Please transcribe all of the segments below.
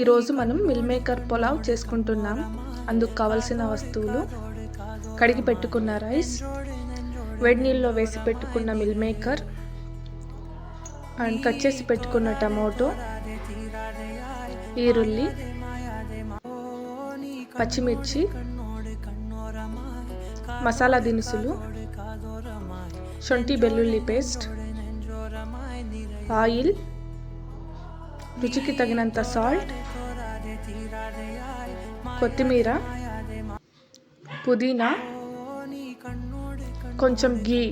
ఈరోజు మనం meal maker pulao చేసుకుంటున్నాం. అందుకు కావలసిన వస్తువులు: కడిగి పెట్టుకున్న రైస్, వేడి నీళ్ళలో వేసి పెట్టుకున్న మిల్ మేకర్ అండ్ కట్ చేసి పెట్టుకున్న టమోటో, ఈరుల్లి, పచ్చిమిర్చి, మసాలా దినుసులు, శొంఠి వెల్లుల్లి పేస్ట్, ఆయిల్, రుచికి తగినంత సాల్ట్, కొత్తిమీర, పుదీనా, కొంచెం గీ.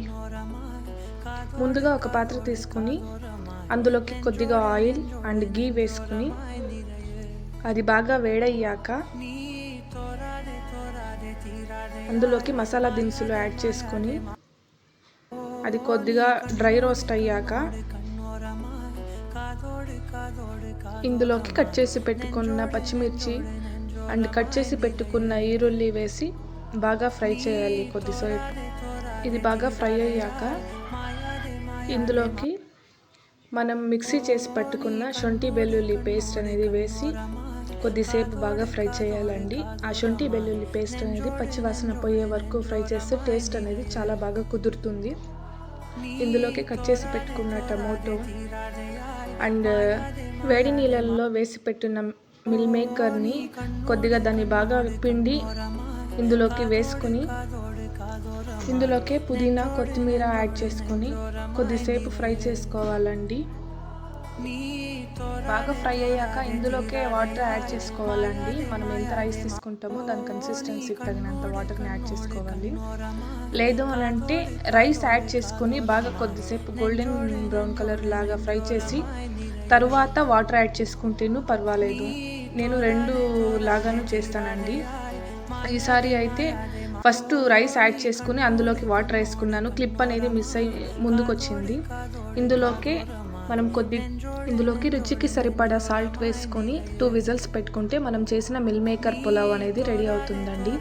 ముందుగా ఒక పాత్ర తీసుకుని అందులోకి కొద్దిగా ఆయిల్ అండ్ గీ వేసుకుని అది బాగా వేడయ్యాక అందులోకి మసాలా దినుసులు యాడ్ చేసుకొని అది కొద్దిగా డ్రై రోస్ట్ అయ్యాక ఇందులోకి కట్ చేసి పెట్టుకున్న పచ్చిమిర్చి అండ్ కట్ చేసి పెట్టుకున్న ఈరుల్లి వేసి బాగా ఫ్రై చేయాలి కొద్దిసేపు. ఇది బాగా ఫ్రై అయ్యాక ఇందులోకి మనం మిక్సీ చేసి పట్టుకున్న శొంఠి వెల్లుల్లి పేస్ట్ అనేది వేసి కొద్దిసేపు బాగా ఫ్రై చేయాలండి. ఆ శొంఠి వెల్లుల్లి పేస్ట్ అనేది పచ్చివాసన పోయే వరకు ఫ్రై చేస్తే టేస్ట్ అనేది చాలా బాగా కుదురుతుంది. ఇందులోకి కట్ చేసి పెట్టుకున్న టమోటో అండ్ వేడి నీళ్ళల్లో వేసి పెట్టిన మిల్ మేకర్ని కొద్దిగా దాన్ని బాగా పిండి ఇందులోకి వేసుకొని ఇందులోకి పుదీనా, కొత్తిమీర యాడ్ చేసుకొని కొద్దిసేపు ఫ్రై చేసుకోవాలండి. బాగా ఫ్రై అయ్యాక ఇందులోకే వాటర్ యాడ్ చేసుకోవాలండి. మనం ఎంత రైస్ తీసుకుంటామో దాని కన్సిస్టెన్సీకి తగినంత వాటర్ని యాడ్ చేసుకోవాలి. లేదు అని అంటే రైస్ యాడ్ చేసుకొని బాగా కొద్దిసేపు గోల్డెన్ బ్రౌన్ కలర్ లాగా ఫ్రై చేసి తరువాత వాటర్ యాడ్ చేసుకుంటేను పర్వాలేదు. నేను రెండు లాగాను చేస్తానండి. ఈసారి అయితే ఫస్ట్ రైస్ యాడ్ చేసుకుని అందులోకి వాటర్ వేసుకున్నాను. క్లిప్ అనేది మిస్ అయ్యి ముందుకు వచ్చింది. ఇందులోకి రుచికి సరిపడా సాల్ట్ వేసుకొని 2 విజిల్స్ పెట్టుకుంటే మనం చేసిన మిల్ మేకర్ పులావ్ అనేది రెడీ అవుతుందండి.